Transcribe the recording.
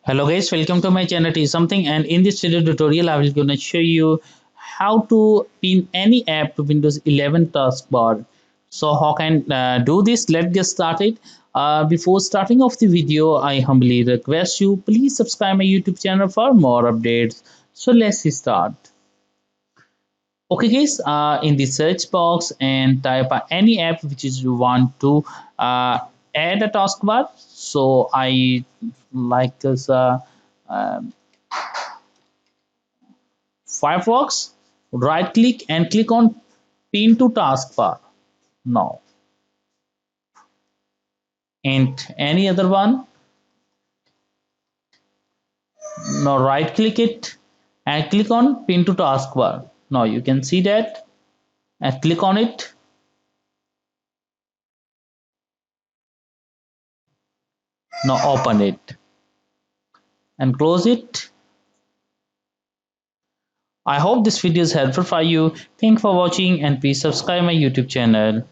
Hello guys, welcome to my channel T something, and in this video tutorial I will gonna show you how to pin any app to Windows 11 taskbar. So how can do this? Let's get started. Before starting off the video, I humbly request you please subscribe my YouTube channel for more updates. So let's start. Okay guys, in the search box and type any app which is you want to uh, add a taskbar. So I like this um, Firefox. Right click and click on pin to taskbar now. And any other one, now right click it and click on pin to taskbar. Now you can see that and click on it. Now open it and close it. I hope this video is helpful for you. Thanks for watching and please subscribe my YouTube channel.